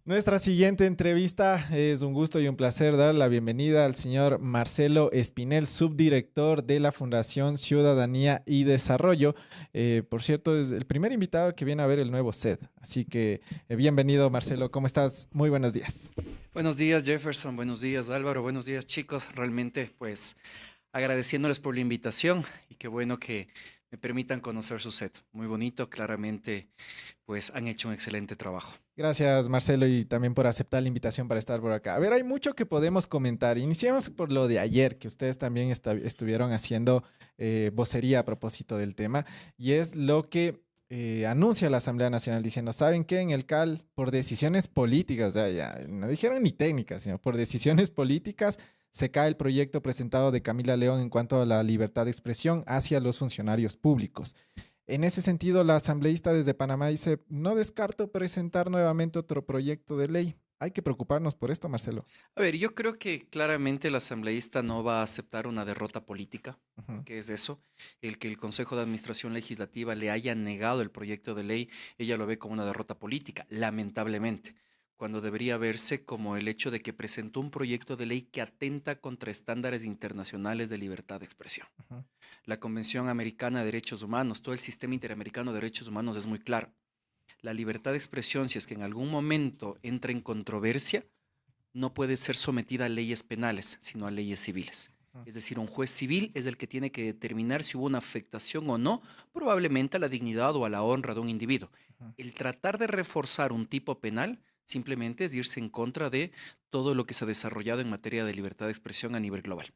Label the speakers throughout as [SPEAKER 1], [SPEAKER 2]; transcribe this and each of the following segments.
[SPEAKER 1] Nuestra siguiente entrevista es un gusto y un placer dar la bienvenida al señor Marcelo Espinel, subdirector de la Fundación Ciudadanía y Desarrollo. Por cierto, es el primer invitado que viene a ver el nuevo set. Así que bienvenido, Marcelo. ¿Cómo estás? Muy buenos días.
[SPEAKER 2] Buenos días, Jefferson. Buenos días, Álvaro. Buenos días, chicos. Realmente, pues, agradeciéndoles por la invitación y qué bueno que me permitan conocer su set. Muy bonito, claramente, pues han hecho un excelente trabajo.
[SPEAKER 1] Gracias, Marcelo, y también por aceptar la invitación para estar por acá. A ver, hay mucho que podemos comentar. Iniciamos por lo de ayer, que ustedes también estuvieron haciendo vocería a propósito del tema, y es lo que anuncia la Asamblea Nacional diciendo, ¿saben qué? En el CAL, por decisiones políticas, o sea, ya no dijeron ni técnicas, sino por decisiones políticas, se cae el proyecto presentado de Camila León en cuanto a la libertad de expresión hacia los funcionarios públicos. En ese sentido, la asambleísta desde Panamá dice, no descarto presentar nuevamente otro proyecto de ley. Hay que preocuparnos por esto, Marcelo.
[SPEAKER 2] A ver, yo creo que claramente el asambleísta no va a aceptar una derrota política,
[SPEAKER 1] Ujú.
[SPEAKER 2] porque es eso, el que el Consejo de Administración Legislativa le haya negado el proyecto de ley, ella lo ve como una derrota política, lamentablemente, cuando debería verse como el hecho de que presentó un proyecto de ley que atenta contra estándares internacionales de libertad de expresión.
[SPEAKER 1] Ujú.
[SPEAKER 2] La Convención Americana de Derechos Humanos, todo el sistema interamericano de derechos humanos es muy claro. La libertad de expresión, si es que en algún momento entra en controversia, no puede ser sometida a leyes penales, sino a leyes civiles.
[SPEAKER 1] Ujú.
[SPEAKER 2] Es decir, un juez civil es el que tiene que determinar si hubo una afectación o no, probablemente a la dignidad o a la honra de un individuo.
[SPEAKER 1] Ujú.
[SPEAKER 2] El tratar de reforzar un tipo penal simplemente es irse en contra de todo lo que se ha desarrollado en materia de libertad de expresión a nivel global.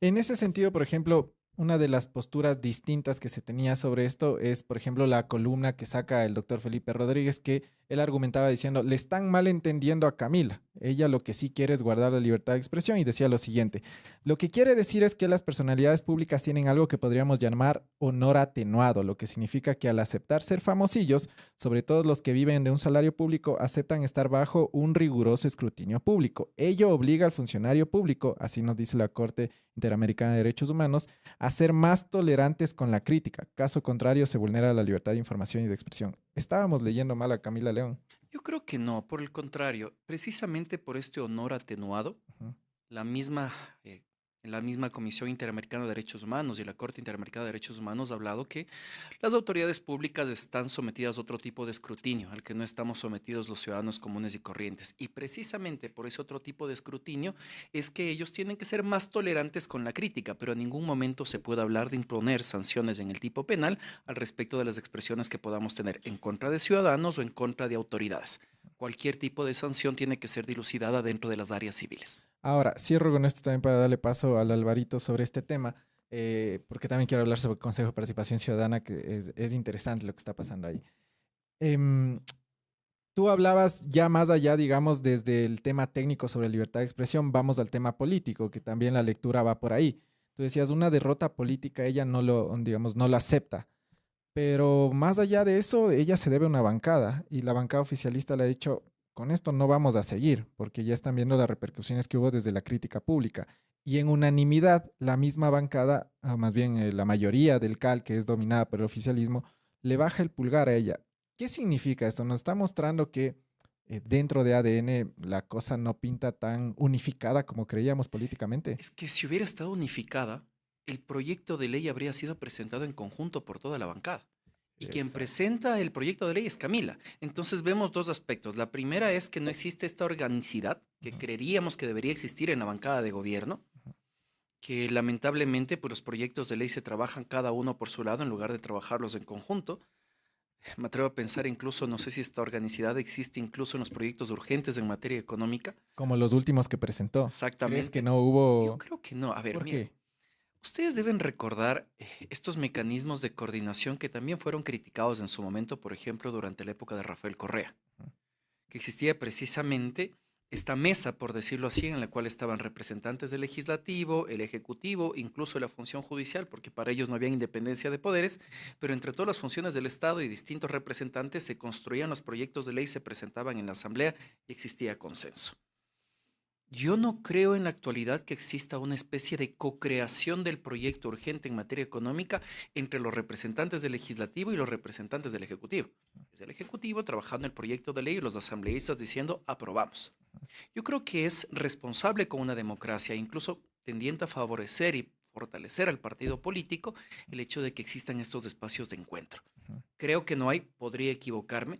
[SPEAKER 1] En ese sentido, por ejemplo, una de las posturas distintas que se tenía sobre esto es, por ejemplo, la columna que saca el doctor Felipe Rodríguez, que él argumentaba diciendo, le están malentendiendo a Camila. Ella lo que sí quiere es guardar la libertad de expresión y decía lo siguiente, lo que quiere decir es que las personalidades públicas tienen algo que podríamos llamar honor atenuado, lo que significa que al aceptar ser famosillos, sobre todo los que viven de un salario público, aceptan estar bajo un riguroso escrutinio público. Ello obliga al funcionario público, así nos dice la Corte Interamericana de Derechos Humanos, a ser más tolerantes con la crítica. Caso contrario, se vulnera la libertad de información y de expresión. Estábamos leyendo mal a Camila León.
[SPEAKER 2] Yo creo que no, por el contrario, precisamente por este honor atenuado,
[SPEAKER 1] Ujú.
[SPEAKER 2] la misma, eh, la misma Comisión Interamericana de Derechos Humanos y la Corte Interamericana de Derechos Humanos ha hablado que las autoridades públicas están sometidas a otro tipo de escrutinio, al que no estamos sometidos los ciudadanos comunes y corrientes. Y precisamente por ese otro tipo de escrutinio es que ellos tienen que ser más tolerantes con la crítica, pero en ningún momento se puede hablar de imponer sanciones en el tipo penal al respecto de las expresiones que podamos tener en contra de ciudadanos o en contra de autoridades. Cualquier tipo de sanción tiene que ser dilucidada dentro de las áreas civiles.
[SPEAKER 1] Ahora, cierro con esto también para darle paso al Alvarito sobre este tema, porque también quiero hablar sobre el Consejo de Participación Ciudadana, que es interesante lo que está pasando ahí. Em, Tú hablabas ya más allá, digamos, desde el tema técnico sobre libertad de expresión, vamos al tema político, que también la lectura va por ahí. Tú decías, una derrota política, ella no lo, digamos, no lo acepta. Pero más allá de eso, ella se debe a una bancada y la bancada oficialista le ha dicho, con esto no vamos a seguir, porque ya están viendo las repercusiones que hubo desde la crítica pública. Y en unanimidad, la misma bancada, o más bien la mayoría del CAL, que es dominada por el oficialismo, le baja el pulgar a ella. ¿Qué significa esto? Nos está mostrando que dentro de ADN la cosa no pinta tan unificada como creíamos políticamente.
[SPEAKER 2] Es que si hubiera estado unificada, el proyecto de ley habría sido presentado en conjunto por toda la bancada. Y quien
[SPEAKER 1] Exacto.
[SPEAKER 2] presenta el proyecto de ley es Camila. Entonces vemos dos aspectos. La primera es que no existe esta organicidad que
[SPEAKER 1] Ujú.
[SPEAKER 2] creeríamos que debería existir en la bancada de gobierno, que lamentablemente pues, los proyectos de ley se trabajan cada uno por su lado en lugar de trabajarlos en conjunto. Me atrevo a pensar incluso, no sé si esta organicidad existe incluso en los proyectos urgentes en materia económica.
[SPEAKER 1] Como los últimos que presentó. ¿Crees que
[SPEAKER 2] Exactamente.
[SPEAKER 1] no
[SPEAKER 2] Yo
[SPEAKER 1] hubo?
[SPEAKER 2] creo que no. A ver,
[SPEAKER 1] ¿Por
[SPEAKER 2] miren.
[SPEAKER 1] qué?
[SPEAKER 2] Ustedes deben recordar estos mecanismos de coordinación que también fueron criticados en su momento, por ejemplo, durante la época de Rafael Correa, que existía precisamente esta mesa, por decirlo así, en la cual estaban representantes del legislativo, el ejecutivo, incluso la función judicial, porque para ellos no había independencia de poderes, pero entre todas las funciones del Estado y distintos representantes se construían los proyectos de ley, se presentaban en la Asamblea y existía consenso. Yo no creo en la actualidad que exista una especie de co-creación del proyecto urgente en materia económica entre los representantes del legislativo y los representantes del ejecutivo. Es el ejecutivo trabajando el proyecto de ley y los asambleístas diciendo aprobamos. Yo creo que es responsable con una democracia, incluso tendiente a favorecer y fortalecer al partido político el hecho de que existan estos espacios de encuentro.
[SPEAKER 1] Ujú.
[SPEAKER 2] Creo que no hay, podría equivocarme,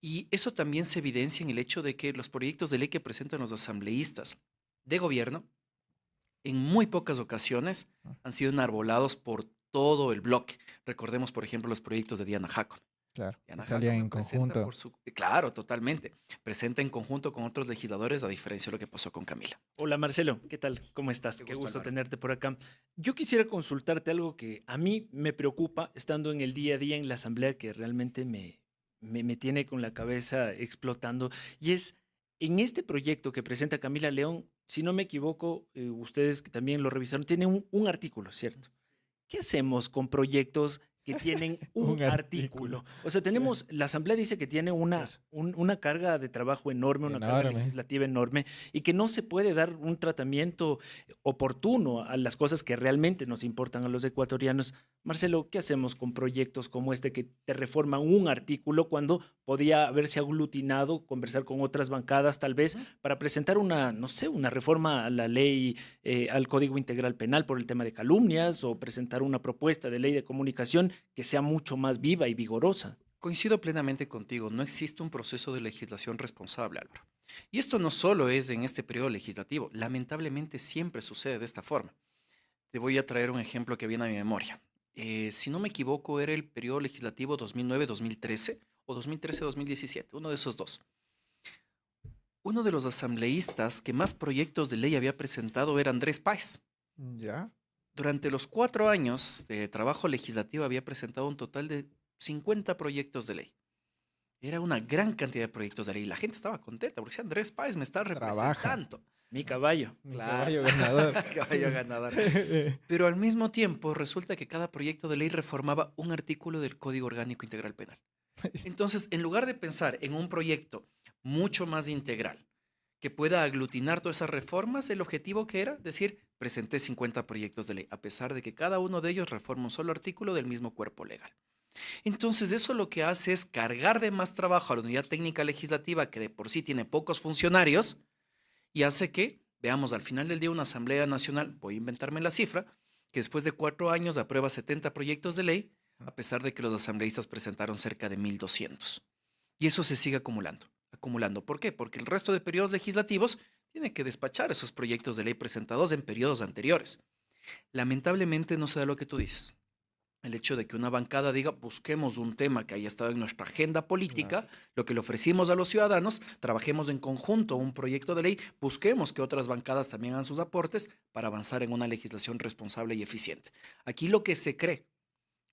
[SPEAKER 2] y eso también se evidencia en el hecho de que los proyectos de ley que presentan los asambleístas de gobierno, en muy pocas ocasiones, han sido enarbolados por todo el bloque. Recordemos, por ejemplo, los proyectos de Diana Jacon.
[SPEAKER 1] Claro, y
[SPEAKER 2] Diana
[SPEAKER 1] salían
[SPEAKER 2] Jacome
[SPEAKER 1] en
[SPEAKER 2] presenta
[SPEAKER 1] conjunto.
[SPEAKER 2] por su... Claro, totalmente. Presenta en conjunto con otros legisladores, a diferencia de lo que pasó con Camila.
[SPEAKER 3] Hola Marcelo, ¿qué tal? ¿Cómo estás?
[SPEAKER 2] Qué
[SPEAKER 3] Qué
[SPEAKER 2] gusto,
[SPEAKER 3] gusto
[SPEAKER 2] Álvaro.
[SPEAKER 3] tenerte por acá. Yo quisiera consultarte algo que a mí me preocupa estando en el día a día en la asamblea, que realmente me tiene con la cabeza explotando, y es en este proyecto que presenta Camila León, si no me equivoco, ustedes que también lo revisaron, tiene un artículo, ¿cierto? ¿Qué hacemos con proyectos que tienen un
[SPEAKER 1] Un artículo.
[SPEAKER 3] artículo? O sea,
[SPEAKER 1] Claro,
[SPEAKER 3] tenemos, la Asamblea dice que tiene
[SPEAKER 1] claro.
[SPEAKER 3] una carga de trabajo enorme, una carga
[SPEAKER 1] Enorme.
[SPEAKER 3] legislativa enorme y que no se puede dar un tratamiento oportuno a las cosas que realmente nos importan a los ecuatorianos. Marcelo, ¿qué hacemos con proyectos como este que te reforman un artículo cuando podía haberse aglutinado, conversar con otras bancadas tal vez
[SPEAKER 2] Ujú.
[SPEAKER 3] para presentar una, no sé, una reforma a la ley, al Código Integral Penal por el tema de calumnias o presentar una propuesta de ley de comunicación que sea mucho más viva y vigorosa?
[SPEAKER 2] Coincido plenamente contigo, no existe un proceso de legislación responsable, Álvaro. Y esto no solo es en este periodo legislativo, lamentablemente siempre sucede de esta forma. Te voy a traer un ejemplo que viene a mi memoria. Si no me equivoco, era el periodo legislativo 2009-2013 o 2013-2017, uno de esos dos. Uno de los asambleístas que más proyectos de ley había presentado era Andrés Páez.
[SPEAKER 1] Ya.
[SPEAKER 2] Durante los 4 años de trabajo legislativo había presentado un total de 50 proyectos de ley. Era una gran cantidad de proyectos de ley. La gente estaba contenta porque decía, Andrés Páez me está
[SPEAKER 1] Trabaja.
[SPEAKER 2] representando.
[SPEAKER 3] Mi caballo.
[SPEAKER 1] Mi
[SPEAKER 2] Claro,
[SPEAKER 1] caballo ganador.
[SPEAKER 2] caballo ganador. Pero al mismo tiempo resulta que cada proyecto de ley reformaba un artículo del Código Orgánico Integral Penal. Entonces, en lugar de pensar en un proyecto mucho más integral, que pueda aglutinar todas esas reformas, el objetivo que era decir, presenté 50 proyectos de ley, a pesar de que cada uno de ellos reforma un solo artículo del mismo cuerpo legal. Entonces, eso lo que hace es cargar de más trabajo a la unidad técnica legislativa, que de por sí tiene pocos funcionarios, y hace que, veamos, al final del día una Asamblea Nacional, voy a inventarme la cifra, que después de 4 años aprueba 70 proyectos de ley, a pesar de que los asambleístas presentaron cerca de 1.200. Y eso se sigue acumulando, acumulando. ¿Por qué? Porque el resto de periodos legislativos tiene que despachar esos proyectos de ley presentados en periodos anteriores. Lamentablemente no se da lo que tú dices. El hecho de que una bancada diga, busquemos un tema que haya estado en nuestra agenda
[SPEAKER 1] Claro.
[SPEAKER 2] política, lo que le ofrecimos a los ciudadanos, trabajemos en conjunto un proyecto de ley, busquemos que otras bancadas también hagan sus aportes para avanzar en una legislación responsable y eficiente. Aquí lo que se cree,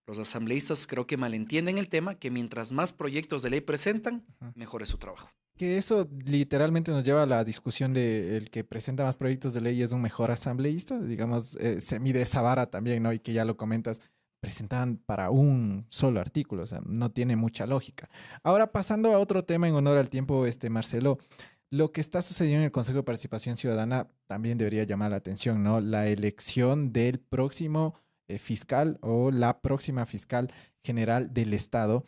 [SPEAKER 2] los asambleístas creo que malentienden el tema, que mientras más proyectos de ley presentan,
[SPEAKER 1] Ujú.
[SPEAKER 2] mejor es su trabajo.
[SPEAKER 1] Que eso literalmente nos lleva a la discusión de el que presenta más proyectos de ley es un mejor asambleísta, digamos, se mide esa vara también, ¿no? Y que ya lo comentas, presentan para un solo artículo, o sea, no tiene mucha lógica. Ahora, pasando a otro tema en honor al tiempo, Marcelo, lo que está sucediendo en el Consejo de Participación Ciudadana también debería llamar la atención, ¿no? La elección del próximo fiscal o la próxima fiscal general del Estado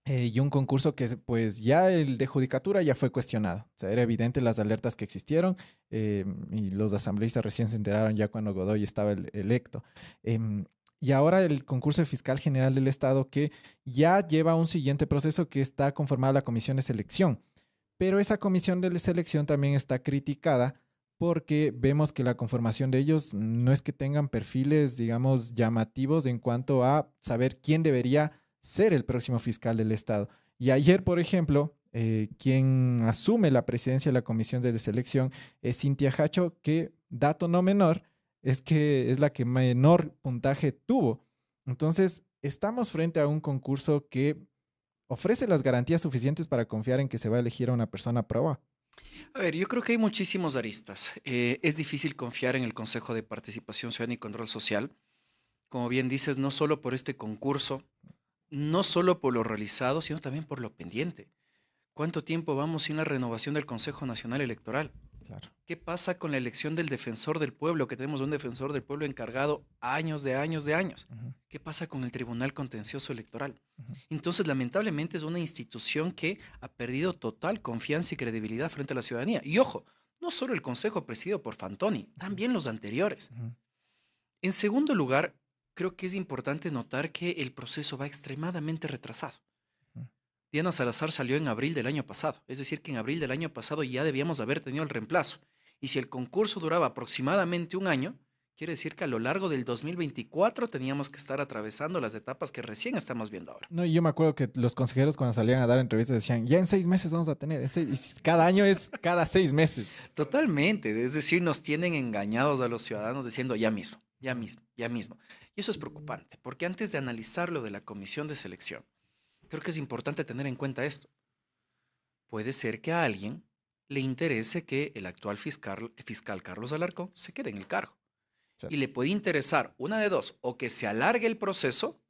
[SPEAKER 1] y un concurso que pues ya el de judicatura ya fue cuestionado. O sea, era evidente las alertas que existieron y los asambleístas recién se enteraron ya cuando Godoy estaba electo. Y ahora el concurso de fiscal general del Estado que ya lleva un siguiente proceso que está conformada la comisión de selección. Pero esa comisión de selección también está criticada porque vemos que la conformación de ellos no es que tengan perfiles, digamos, llamativos en cuanto a saber quién debería ser el próximo fiscal del Estado. Y ayer, por ejemplo, quien asume la presidencia de la comisión de selección es Cintia Hacho, que, dato no menor, es que es la que menor puntaje tuvo. Entonces, estamos frente a un concurso que ofrece las garantías suficientes para confiar en que se va a elegir a una persona a prueba.
[SPEAKER 2] A ver, yo creo que hay muchísimos aristas. Es difícil confiar en el Consejo de Participación Ciudadana y Control Social. Como bien dices, no solo por este concurso, no solo por lo realizado, sino también por lo pendiente. ¿Cuánto tiempo vamos sin la renovación del Consejo Nacional Electoral?
[SPEAKER 1] Claro.
[SPEAKER 2] ¿Qué pasa con la elección del defensor del pueblo? Que tenemos un defensor del pueblo encargado años de años de años.
[SPEAKER 1] Ujú,
[SPEAKER 2] ¿Qué pasa con el Tribunal Contencioso Electoral?
[SPEAKER 1] ujú.
[SPEAKER 2] Entonces, lamentablemente es una institución que ha perdido total confianza y credibilidad frente a la ciudadanía. Y ojo, no solo el Consejo presidido por Fantoni, también los anteriores.
[SPEAKER 1] Ujú.
[SPEAKER 2] En segundo lugar, creo que es importante notar que el proceso va extremadamente retrasado.
[SPEAKER 1] Ujú.
[SPEAKER 2] Diana Salazar salió en abril del año pasado, es decir, que en abril del año pasado ya debíamos haber tenido el reemplazo. Y si el concurso duraba aproximadamente un año, quiere decir que a lo largo del 2024 teníamos que estar atravesando las etapas que recién estamos viendo ahora.
[SPEAKER 1] No, y yo me acuerdo que los consejeros cuando salían a dar entrevistas decían, ya en 6 meses vamos a tener. Y cada año es cada 6 meses.
[SPEAKER 2] Totalmente, es decir, nos tienen engañados a los ciudadanos diciendo ya mismo, ya mismo, ya mismo. Y eso es preocupante, porque antes de analizar lo de la comisión de selección, creo que es importante tener en cuenta esto. Puede ser que a alguien le interese que el actual fiscal Carlos Alarcón se quede en el cargo. Y
[SPEAKER 1] Cierto.
[SPEAKER 2] le puede interesar una de dos, o que se alargue el proceso,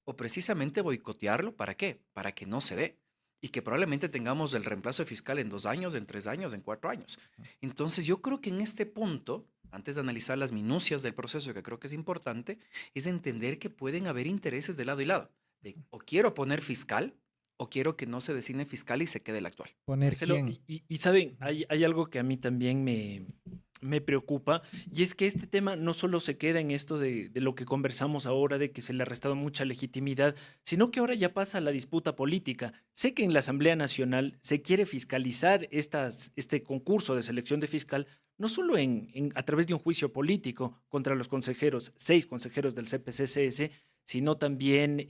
[SPEAKER 2] o precisamente boicotearlo. ¿Para qué? Para que no se dé. Y que probablemente tengamos el reemplazo de fiscal en 2 años, en 3 años, en 4 años. Entonces yo creo que en este punto, antes de analizar las minucias del proceso, que creo que es importante, es entender que pueden haber intereses de lado y lado. De, o quiero poner fiscal, o quiero que no se designe fiscal y se quede el actual.
[SPEAKER 1] ¿Poner
[SPEAKER 3] Marcelo,
[SPEAKER 1] quién?
[SPEAKER 3] y saben, hay algo que a mí también me preocupa, y es que este tema no solo se queda en esto de lo que conversamos ahora, de que se le ha restado mucha legitimidad, sino que ahora ya pasa a la disputa política. Sé que en la Asamblea Nacional se quiere fiscalizar este concurso de selección de fiscal, no solo a través de un juicio político contra los consejeros, 6 consejeros del CPCCS, sino también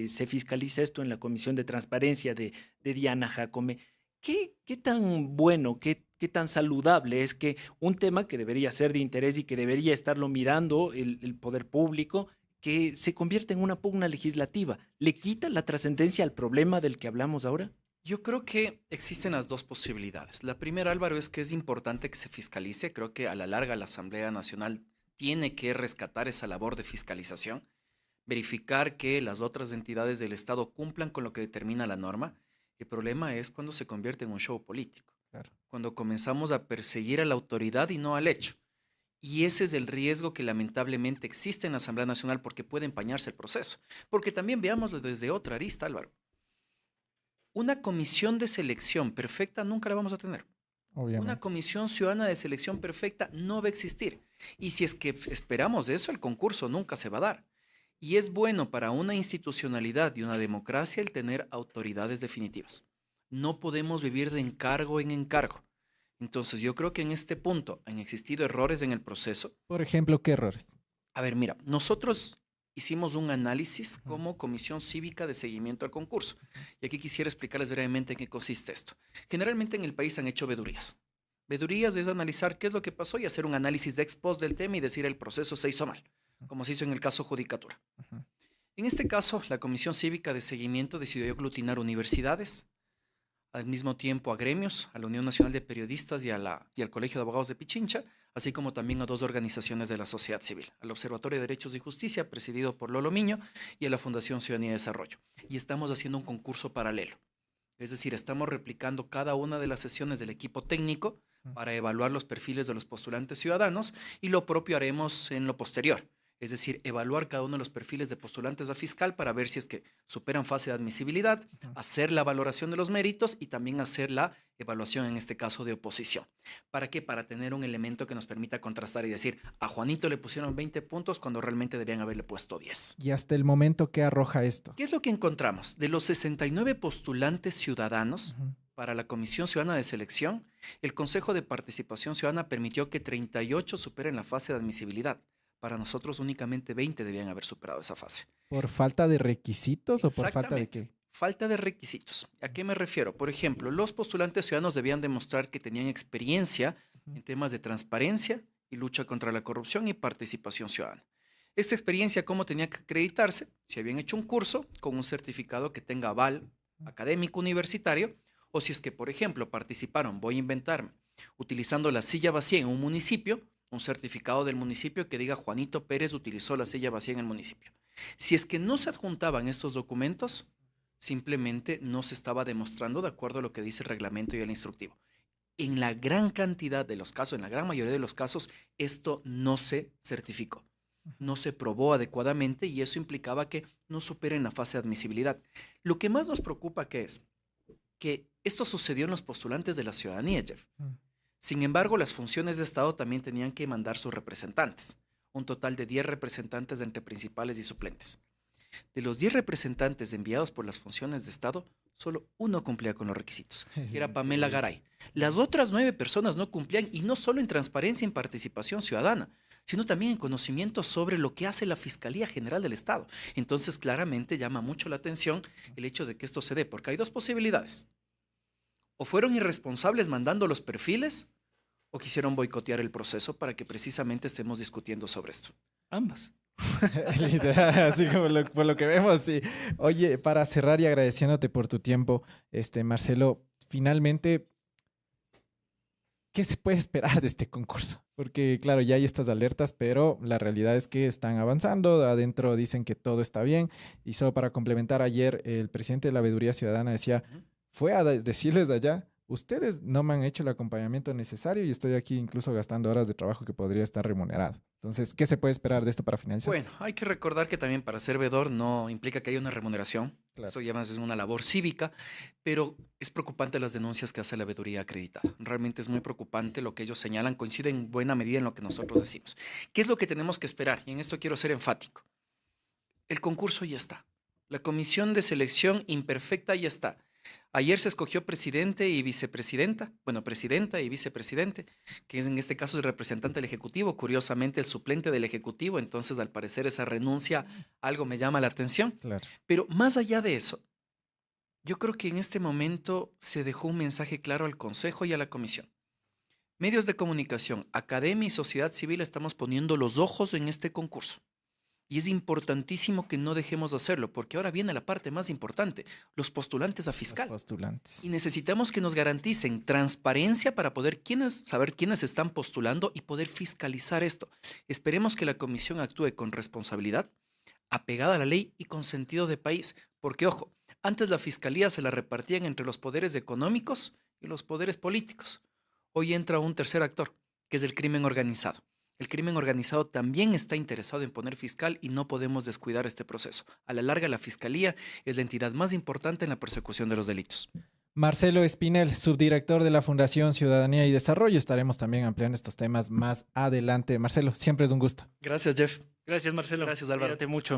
[SPEAKER 3] se fiscaliza esto en la Comisión de Transparencia de Diana Jacome. ¿Qué tan bueno, qué tan saludable es que un tema que debería ser de interés y que debería estarlo mirando el poder público, que se convierta en una pugna legislativa? ¿Le quita la trascendencia al problema del que hablamos ahora?
[SPEAKER 2] Yo creo que existen las dos posibilidades. La primera, Álvaro, es que es importante que se fiscalice. Creo que a la larga la Asamblea Nacional tiene que rescatar esa labor de fiscalización, verificar que las otras entidades del Estado cumplan con lo que determina la norma. El problema es cuando se convierte en un show político,
[SPEAKER 1] Claro.
[SPEAKER 2] cuando comenzamos a perseguir a la autoridad y no al hecho. Y ese es el riesgo que lamentablemente existe en la Asamblea Nacional porque puede empañarse el proceso. Porque también veámoslo desde otra arista, Álvaro. Una comisión de selección perfecta nunca la vamos a tener. Una
[SPEAKER 1] Obviamente.
[SPEAKER 2] comisión ciudadana de selección perfecta no va a existir. Y si es que esperamos eso, el concurso nunca se va a dar. Y es bueno para una institucionalidad y una democracia el tener autoridades definitivas. No podemos vivir de encargo en encargo. Entonces yo creo que en este punto han existido errores en el proceso.
[SPEAKER 1] Por ejemplo, ¿qué errores?
[SPEAKER 2] A ver, mira, nosotros hicimos un análisis como Comisión Cívica de Seguimiento al Concurso. Y aquí quisiera explicarles brevemente en qué consiste esto. Generalmente en el país han hecho vedurías. Vedurías es analizar qué es lo que pasó y hacer un análisis de ex post del tema y decir el proceso se hizo mal, como se hizo en el caso Judicatura.
[SPEAKER 1] Ujú.
[SPEAKER 2] En este caso, la Comisión Cívica de Seguimiento decidió aglutinar universidades, al mismo tiempo a gremios, a la Unión Nacional de Periodistas y al Colegio de Abogados de Pichincha, así como también a 2 organizaciones de la sociedad civil, al Observatorio de Derechos y Justicia, presidido por Lolo Miño, y a la Fundación Ciudadanía y Desarrollo. Y estamos haciendo un concurso paralelo. Es decir, estamos replicando cada una de las sesiones del equipo técnico para evaluar los perfiles de los postulantes ciudadanos y lo propio haremos en lo posterior. Es decir, evaluar cada uno de los perfiles de postulantes a fiscal para ver si es que superan fase de admisibilidad, hacer la valoración de los méritos y también hacer la evaluación, en este caso, de oposición. ¿Para qué? Para tener un elemento que nos permita contrastar y decir, a Juanito le pusieron 20 puntos cuando realmente debían haberle puesto 10.
[SPEAKER 1] Y hasta el momento, ¿qué arroja esto?
[SPEAKER 2] ¿Qué es lo que encontramos? De los 69 postulantes ciudadanos
[SPEAKER 1] Ujú.
[SPEAKER 2] para la Comisión Ciudadana de Selección, el Consejo de Participación Ciudadana permitió que 38 superen la fase de admisibilidad. Para nosotros únicamente 20 debían haber superado esa fase.
[SPEAKER 1] ¿Por falta de requisitos o por falta de
[SPEAKER 2] Exactamente.
[SPEAKER 1] qué?
[SPEAKER 2] Falta de requisitos. ¿A qué me refiero? Por ejemplo, los postulantes ciudadanos debían demostrar que tenían experiencia en temas de transparencia y lucha contra la corrupción y participación ciudadana. Esta experiencia, ¿cómo tenía que acreditarse? Si habían hecho un curso con un certificado que tenga aval académico universitario, o si es que, por ejemplo, participaron, voy a inventarme, utilizando la silla vacía en un municipio, un certificado del municipio que diga Juanito Pérez utilizó la silla vacía en el municipio. Si es que no se adjuntaban estos documentos, simplemente no se estaba demostrando de acuerdo a lo que dice el reglamento y el instructivo. En la gran cantidad de los casos, en la gran mayoría de los casos, esto no se certificó, no se probó adecuadamente y eso implicaba que no superen la fase de admisibilidad. Lo que más nos preocupa que es que esto sucedió en los postulantes de la ciudadanía, Jeff. Sin embargo, las funciones de Estado también tenían que mandar sus representantes, un total de 10 representantes entre principales y suplentes. De los 10 representantes enviados por las funciones de Estado, solo uno cumplía con los requisitos, que era Pamela Garay. Las otras 9 personas no cumplían, y no solo en transparencia y en participación ciudadana, sino también en conocimiento sobre lo que hace la Fiscalía General del Estado. Entonces, claramente llama mucho la atención el hecho de que esto se dé, porque hay dos posibilidades. O fueron irresponsables mandando los perfiles, o quisieron boicotear el proceso para que precisamente estemos discutiendo sobre esto.
[SPEAKER 3] Ambas.
[SPEAKER 1] Literal, así como por lo que vemos, sí. Oye, para cerrar y agradeciéndote por tu tiempo, Marcelo, finalmente, ¿qué se puede esperar de este concurso? Porque, claro, ya hay estas alertas, pero la realidad es que están avanzando. Adentro dicen que todo está bien. Y solo para complementar, ayer el presidente de la Veeduría Ciudadana decía, fue a decirles allá, ustedes no me han hecho el acompañamiento necesario y estoy aquí incluso gastando horas de trabajo que podría estar remunerado. Entonces, ¿qué se puede esperar de esto para finalizar?
[SPEAKER 2] Bueno, hay que recordar que también para ser veedor no implica que haya una remuneración.
[SPEAKER 1] Claro.
[SPEAKER 2] Esto ya más es una labor cívica, pero es preocupante las denuncias que hace la veeduría acreditada. Realmente es muy preocupante lo que ellos señalan, coincide en buena medida en lo que nosotros decimos. ¿Qué es lo que tenemos que esperar? Y en esto quiero ser enfático. El concurso ya está. La comisión de selección imperfecta ya está. Ayer se escogió presidente y vicepresidenta, bueno, presidenta y vicepresidente, que en este caso es el representante del Ejecutivo, curiosamente el suplente del Ejecutivo, entonces al parecer esa renuncia algo me llama la atención.
[SPEAKER 1] Claro.
[SPEAKER 2] Pero más allá de eso, yo creo que en este momento se dejó un mensaje claro al Consejo y a la Comisión. Medios de comunicación, academia y sociedad civil estamos poniendo los ojos en este concurso. Y es importantísimo que no dejemos de hacerlo, porque ahora viene la parte más importante, los postulantes a fiscal.
[SPEAKER 1] Los postulantes.
[SPEAKER 2] Y necesitamos que nos garanticen transparencia para poder saber quiénes están postulando y poder fiscalizar esto. Esperemos que la comisión actúe con responsabilidad, apegada a la ley y con sentido de país. Porque, ojo, antes la fiscalía se la repartían entre los poderes económicos y los poderes políticos. Hoy entra un tercer actor, que es el crimen organizado. El crimen organizado también está interesado en poner fiscal y no podemos descuidar este proceso. A la larga, la Fiscalía es la entidad más importante en la persecución de los delitos.
[SPEAKER 1] Marcelo Espinel, subdirector de la Fundación Ciudadanía y Desarrollo. Estaremos también ampliando estos temas más adelante. Marcelo, siempre es un gusto.
[SPEAKER 2] Gracias, Jeff.
[SPEAKER 3] Gracias, Marcelo.
[SPEAKER 2] Gracias, Álvaro.
[SPEAKER 3] Cuídate mucho.